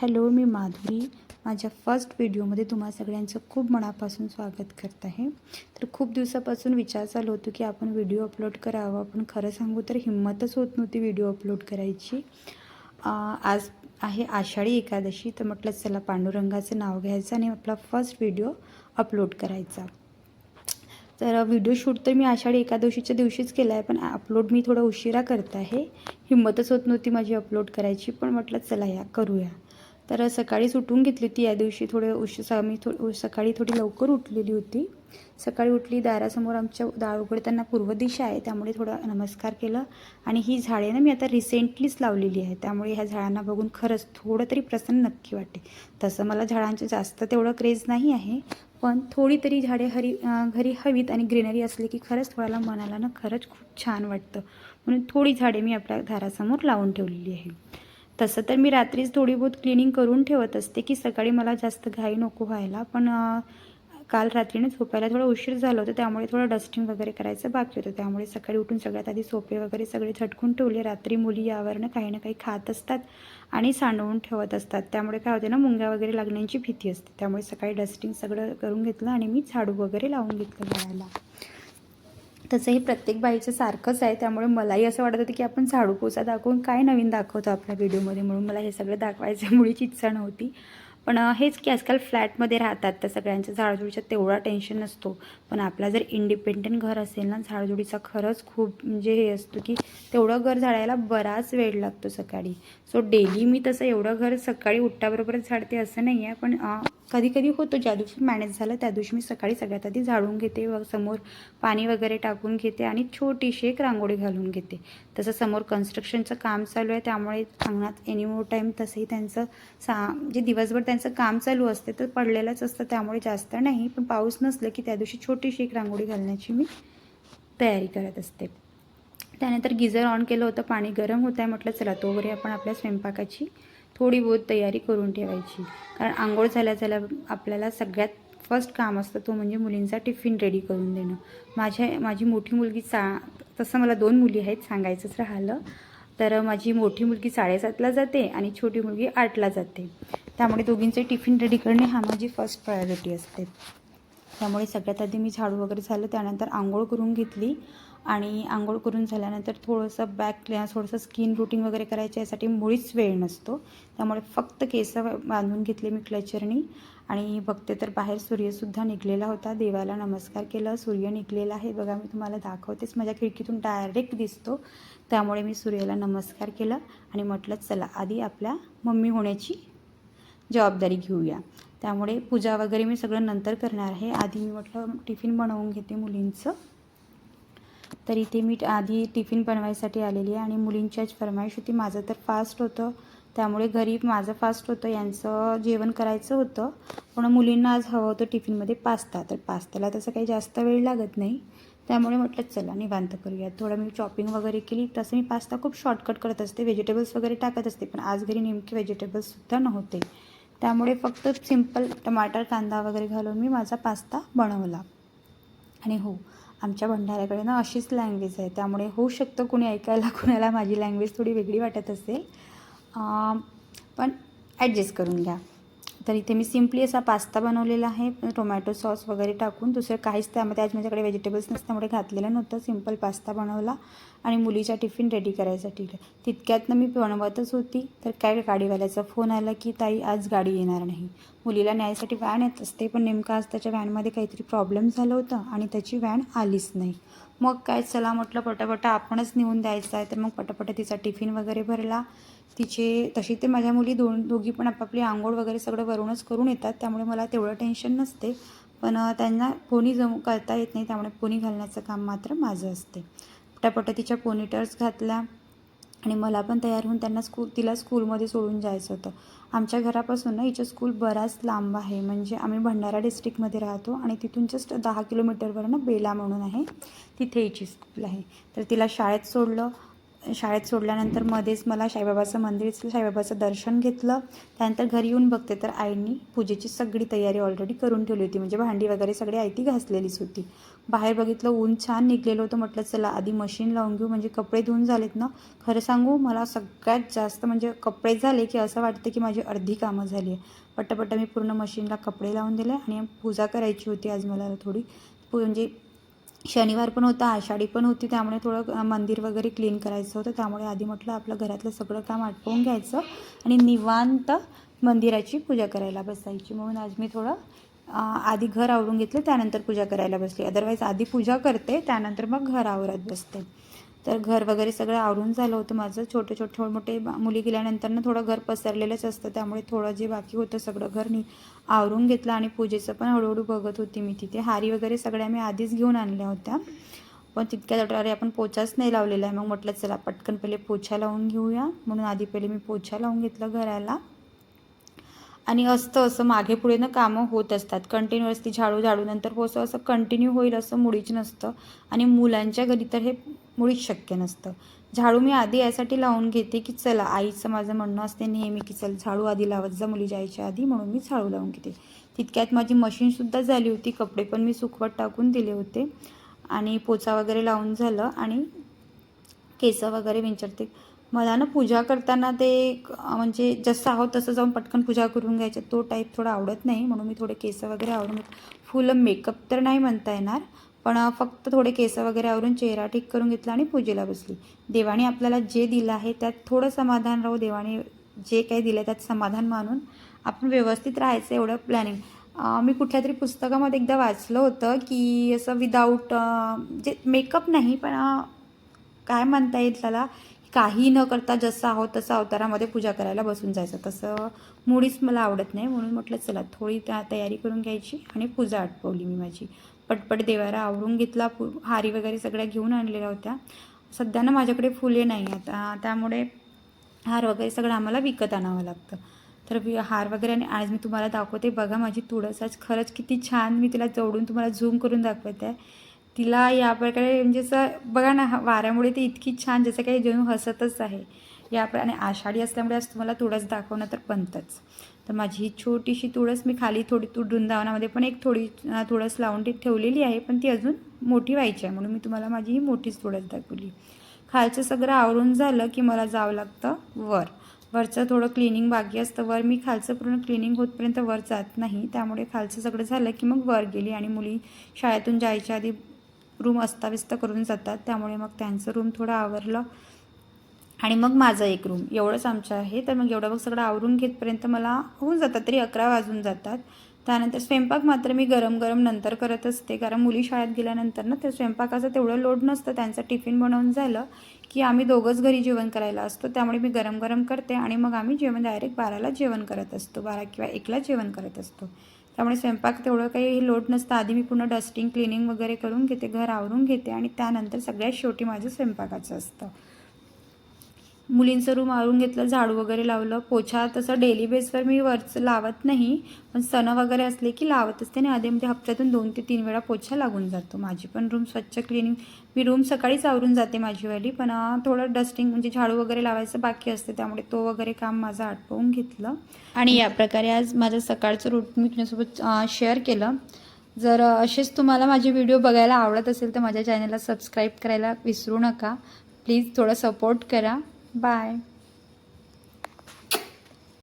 Hello, मी माधुरी. माझ्या first व्हिडिओमध्ये तुम्हा सगळ्यांचं खूप मनापासून स्वागत करत आहे. तर खूप दिवसापासून विचार चालू होतो की आपण व्हिडिओ अपलोड करावा, पण खरं सांगू तर हिंमतच होत नव्हती व्हिडिओ अपलोड करायची. आज आहे आषाढी एकादशी, तर म्हटलं चला पांडुरंगाचं नाव घ्यायचं आणि आपला फर्स्ट व्हिडिओ अपलोड करायचा. तर व्हिडिओ शूट तर मी आषाढी एकादशीच्या दिवशीच केला आहे, पण अपलोड मी थोडा उशिरा करत आहे. हिंमतच होत नव्हती माझी अपलोड करायची, पण म्हटलं चला करूया. तर सकाळीच उठून घेतली होती या दिवशी. मी सकाळी थोडी लवकर उठलेली होती. सकाळी उठली, दारासमोर आमच्या दार उघडताना पूर्व दिशा आहे, त्यामुळे थोडा नमस्कार केलं. आणि ही झाडे ना मी आता रिसेंटलीच लावलेली आहे, त्यामुळे ह्या झाडांना बघून खरंच थोडं तरी प्रसन्न नक्की वाटते. तसं मला झाडांचं जास्त तेवढं क्रेज नाही आहे, पण थोडी तरी झाडे घरी हवीत आणि ग्रीनरी असली की खरंच थोड्याला मनाला ना खरंच खूप छान वाटतं. म्हणून थोडी झाडे मी आपल्या दारासमोर लावून ठेवलेली आहे. तसं तर मी रात्रीच थोडी बहुत क्लिनिंग करून ठेवत असते की सकाळी मला जास्त घाई नको व्हायला, पण काल रात्रीने झोपायला थोडा उशीर झाला होता, त्यामुळे थोडं डस्टिंग वगैरे करायचं बाकी होतं. त्यामुळे सकाळी उठून सगळ्यात आधी सोफे वगैरे सगळे झटकून ठेवले. रात्री मुली यावरनं काही ना काही खात असतात आणि सांडवून ठेवत असतात, त्यामुळे काय होते ना मुंग्या वगैरे लागण्याची भीती असते. त्यामुळे सकाळी डस्टिंग सगळं करून घेतलं आणि मी झाडू वगैरे लावून घेतलं झाडाला. तसंही प्रत्येक बाईचं सारखंच आहे, त्यामुळे मलाही असं वाटत होतं की आपण झाडू पोचा दाखवून काय नवीन दाखवतो आपल्या व्हिडिओमध्ये, म्हणून मला हे सगळं दाखवायचं मुळीच इच्छा नव्हती. पण हेच की आजकाल फ्लॅटमध्ये राहतात तर सगळ्यांचं झाडझुडीचा तेवढा टेन्शन नसतो, पण आपला जर इंडिपेंडंट घर असेल ना, झाडझुडीचा खरंच खूप म्हणजे हे असतो की तेवढं घर झाडायला बराच वेळ लागतो सकाळी. सो डेली मी तसं एवढं घर सकाळी उठल्याबरोबरच झाडते असं नाही आहे, पण कधी कधी होतं, ज्या दिवशी मॅनेज झालं त्या दिवशी मी सकाळी सगळ्यात आधी झाडून घेते व समोर पाणी वगैरे टाकून घेते आणि छोटीशी एक रांगोळी घालून घेते. तसं समोर कन्स्ट्रक्शनचं काम चालू आहे, त्यामुळे अंगणात एनी मोर टाईम तसंही त्यांचं म्हणजे दिवसभर त्यांचं काम चालू असते तर पडलेलंच असतं, त्यामुळे जास्त नाही. पण पाऊस नसलं की त्या दिवशी छोटीशी एक रांगोळी घालण्याची मी तयारी करत असते. त्यानंतर गिझर ऑन केलं होतं, पाणी गरम होत आहे, म्हटलं चला तोवरे आपण आपल्या स्वयंपाकाची थोडी बहुत तयारी करून ठेवायची. कारण आंघोळ झाल्या आपल्याला सगळ्यात फर्स्ट काम असतं तो म्हणजे मुलींचा टिफिन रेडी करून देणं. माझी मोठी मुलगी तसं मला 2 मुली आहेत सांगायचंच राहिलं तर. माझी मोठी मुलगी 7:30ला जाते आणि छोटी मुलगी 8ला जाते, त्यामुळे दोघींचे टिफिन रेडी करणे हा माझी फर्स्ट प्रायोरिटी असते. त्यामुळे सगळ्यात आधी मी झाडू वगैरे झालं, त्यानंतर आंघोळ करून घेतली. आणि आंघोळ करून झाल्यानंतर थोडंसं थोडंसं स्किन रूटीन वगैरे करायचं, यासाठी मुळीच वेळ नसतो, त्यामुळे फक्त केस बांधून घेतले मी क्लचरनी. आणि बघते तर बाहेर सूर्यसुद्धा निघलेला होता. देवाला नमस्कार केला. सूर्य निघलेला आहे बघा, मी तुम्हाला दाखवतेच, माझ्या खिडकीतून डायरेक्ट दिसतो, त्यामुळे मी सूर्याला नमस्कार केला आणि म्हटलं चला आधी आपल्या मम्मी होण्याची जबाबदारी घेऊया. त्यामुळे पूजा वगैरे मी सगळं नंतर करणार आहे. आधी मी म्हटलं टिफिन बनवून घेते मुलींचं. तर इथे मी आधी टिफिन बनवायसाठी आलेली आहे आणि मुलींच्याच फरमाईश होती. माझं तर फास्ट होतं, त्यामुळे घरी माझं फास्ट होतं, यांचं जेवण करायचं होतं. पण मुलींना आज हवं होतं टिफिनमध्ये पास्ता, तर पास्त्याला तसं काही जास्त वेळ लागत नाही, त्यामुळे म्हटलं चला निवांत करूया. थोडं मी चॉपिंग वगैरे केली. तसं मी पास्ता खूप शॉर्टकट करत असते, व्हेजिटेबल्स वगैरे टाकत असते, पण आज घरी नेमके व्हेजिटेबल्ससुद्धा नव्हते, त्यामुळे फक्त सिंपल टमाटर कांदा वगैरे घालून मी माझा पास्ता बनवला. आणि हो, आमच्या भंडाऱ्याकडे ना अशीच लँग्वेज आहे, त्यामुळे होऊ शकतं कोणी ऐकायला कोणाला माझी लँग्वेज थोडी वेगळी वाटत असेल, पण ॲडजस्ट करून घ्या. तर इथे मी सिम्पली असा पास्ता बनवलेला आहे, टोमॅटो सॉस वगैरे टाकून. दुसरं काहीच त्यामध्ये आज माझ्याकडे व्हेजिटेबल्स नसल्यामुळे घातलेलं नव्हतं. सिम्पल पास्ता बनवला आणि मुलीचा टिफिन रेडी करायसाठी तितक्यातनं मी बनवतच होती, तर काय गाडीवाल्याचा फोन आला की ताई आज गाडी येणार नाही. मुलीला न्यायसाठी व्हॅन येत असते, पण नेमका आज त्याच्या व्हॅनमध्ये काहीतरी प्रॉब्लेम झालं होतं आणि त्याची व्हॅन आलीच नाही. मग काय चला म्हटलं पटापटा आपणच नेऊन द्यायचं आहे, तर मग पटापटा तिचा टिफिन वगैरे भरला. तशी ते माझ्या मुली दोघी पण आपापली आंघोळ वगैरे सगळं वरूनच करून येतात, त्यामुळे मला तेवढं टेन्शन नसते. पण त्यांना पोनी करता येत नाही, त्यामुळे पोनी घालण्याचं काम मात्र माझं असते. पटापटा तिच्या पोनीटर्स घातल्या आणि मला पण तयार होऊन तिला स्कूलमध्ये सोडून जायचं होतं. आमच्या घरापासून ना हिचं स्कूल बराच लांब आहे, म्हणजे आम्ही भंडारा डिस्ट्रिक्टमध्ये राहतो आणि तिथून जस्ट 10 किलोमीटरवर ना बेला म्हणून आहे, तिथे हिची स्कूल आहे. तर तिला शाळेत सोडलं. शाळेत सोडल्यानंतर मध्येच मला साईबाबाचं मंदिर दिसलं, साईबाबाचं दर्शन घेतलं. त्यानंतर घरी येऊन बघते तर आईनी पूजेची सगळी तयारी ऑलरेडी करून ठेवली होती. म्हणजे भांडी वगैरे सगळी आई ती घासलेलीच होती. बाहेर बघितलं ऊन छान निघलेलं होतं. म्हटलं चला आधी मशीन लावून घेऊ, म्हणजे कपडे धुवून झालेत ना. खरं सांगू मला सगळ्यात जास्त म्हणजे कपडे झाले की असं वाटतं की माझी अर्धी कामं झाली आहे. पटापट मी पूर्ण मशीनला कपडे लावून दिले आणि पूजा करायची होती आज मला थोडी. म्हणजे शनिवार पण होता, आषाढी पण होती, त्यामुळे थोडं मंदिर वगैरे क्लीन करायचं होतं. त्यामुळे आधी म्हटलं आपलं घरातलं सगळं काम आटोपून घ्यायचं आणि निवांत मंदिराची पूजा करायला बसायची. म्हणून आज मी थोडं आधी घर आवरून घेतलं, त्यानंतर पूजा करायला बसली. अदरवाईज आधी पूजा करते, त्यानंतर मग घर आवरत बसते. तर घर वगैरे सगळं आवरून झालं होतं माझं. छोटे मोठे मुली गेल्यानंतर ना थोडं घर पसरलेलंच असतं, त्यामुळे थोडं जे बाकी होतं सगळं घर आवरून घेतलं. आणि पूजेचं पण हळूहळू बघत होती मी. तिथे हारी वगैरे सगळ्या मी आधीच घेऊन आणल्या होत्या, पण तितक्या अरे आपण पोचाच नाही लावलेला आहे. मग म्हटलं चला पटकन पहिले पोछा लावून घेऊया, म्हणून आधी पहिले मी पोछा लावून घेतलं घराला. आणि असं मागे पुढे ना कामं होत असतात कंटिन्युअसली. झाडूनंतर हो असं कंटिन्यू होईल असं मुळीच नसतं, आणि मुलांच्या घरी तर हे मुळीच शक्य नसतं. झाडू मी आधी यासाठी लावून घेते की चला आईचं माझं म्हणणं असते नेहमी की चल झाडू आधी लावत जा मुली जायच्या आधी, म्हणून मी झाडू लावून घेते. तितक्यात माझी मशीनसुद्धा झाली होती, कपडे पण मी सुकवत टाकून दिले होते आणि पोचा वगैरे लावून झालं आणि केस वगैरे विंचरते. मला ना पूजा करताना ते म्हणजे जसं आहोत तसं जाऊन पटकन पूजा करून घ्यायचं तो टाईप थोडा आवडत नाही, म्हणून मी थोडे केस वगैरे आवरून फुल मेकअप तर नाही म्हणता येणार, पण फक्त थोडे केस वगैरे आवरून चेहरा ठीक करून घेतला आणि पूजेला बसली. देवाने आपल्याला जे दिलं आहे त्यात थोडं समाधान राहू, देवाने जे काही दिलं त्यात समाधान मानून आपण व्यवस्थित राहायचं एवढं प्लॅनिंग. मी कुठल्या तरी पुस्तकामध्ये एकदा वाचलं होतं की असं विदाऊट जे मेकअप नाही पण काय म्हणता येईल त्याला, काही न करता जसं आहोत तसं अवतारामध्ये पूजा करायला बसून जायचं. तसं मुळीच मला आवडत नाही, म्हणून म्हटलं चला थोडी तयारी करून घ्यायची आणि पूजा आटपवली मी माझी. पटपट देवारा आवरून घेतला, हारी वगैरे सगळ्या घेऊन आणलेल्या होत्या. सध्या ना माझ्याकडे फुले नाही आता, त्यामुळे हार वगैरे सगळं आम्हाला विकत आणावं लागतं. तर हार वगैरे आणि आज मी तुम्हाला दाखवते बघा माझी तुळस आज खरंच किती छान. मी तिला जवळून तुम्हाला झूम करून दाखवते आहे. तिला या प्रकारे म्हणजे असं बघा ना वाऱ्यामुळे ती इतकी छान जसं काही जणू हसतच आहे या आणि आषाढी असल्यामुळे आज तुम्हाला तुळस दाखवणं तर बनतंच. तर माझी ही छोटीशी तुळस मी खाली थोडी वृंदावनामध्ये पण एक थोडी तुळस लावून ती ठेवलेली आहे, पण ती अजून मोठी व्हायची आहे, म्हणून मी तुम्हाला माझी ही मोठीच तुळस दाखवली. खालचं सगळं आवरून झालं की मला जावं लागतं वरचं थोडं क्लिनिंग बाकी असतं. वर मी खालचं पूर्ण क्लिनिंग होतपर्यंत वर जात नाही, त्यामुळे खालचं सगळं झालं की मग वर गेली. आणि मुली शाळेतून जायच्या आधी रूम अस्ताव्यस्त करून जातात, त्यामुळे मग त्यांचं रूम थोडं आवरलं आणि मग माझं एक रूम एवढंच आमचं आहे. तर मग एवढं मग सगळं आवरून घेतपर्यंत मला होऊन जातात, तरी 11 वाजून जातात. त्यानंतर स्वयंपाक मात्र मी गरम नंतर करत असते, कारण मुली शाळेत गेल्यानंतर ना ते स्वयंपाकाचं तेवढं लोड नसतं. त्यांचं टिफिन बनवून झालं की आम्ही दोघंच घरी जेवण करायला असतो, त्यामुळे मी गरम करते आणि मग आम्ही जेवण डायरेक्ट 12ला जेवण करत असतो, 12 किंवा 1ला जेवण करत असतो. त्यामुळे स्वयंपाक तेवढं काही लोड नसतं. आधी मी पूर्ण डस्टिंग क्लिनिंग वगैरे करून घेते, घर आवरून घेते आणि त्यानंतर सगळ्यात शेवटी माझं स्वयंपाकाचं असतं. मुलींचं रूम आवरून घेतलं, झाडू वगैरे लावलं. पोछा तसं डेली बेसवर मी वरचं लावत नाही, पण सण वगैरे असले की लावत असते आणि आधीमध्ये हप्त्यातून 2 ते 3 वेळा पोछा लागून जातो. माझी पण रूम स्वच्छ क्लिनिंग मी रूम सकाळीच आवरून जाते माझीवाली, पण थोडं डस्टिंग म्हणजे झाडू वगैरे लावायचं बाकी असते, त्यामुळे तो वगैरे काम माझं आटोपून घेतलं. आणि या प्रकारे आज माझं सकाळचं रूटीन मी तुझ्यासोबत शेअर केलं. जर असेच तुम्हाला माझे व्हिडिओ बघायला आवडत असेल तर माझ्या चॅनलला सबस्क्राईब करायला विसरू नका. प्लीज थोडं सपोर्ट करा. बाय.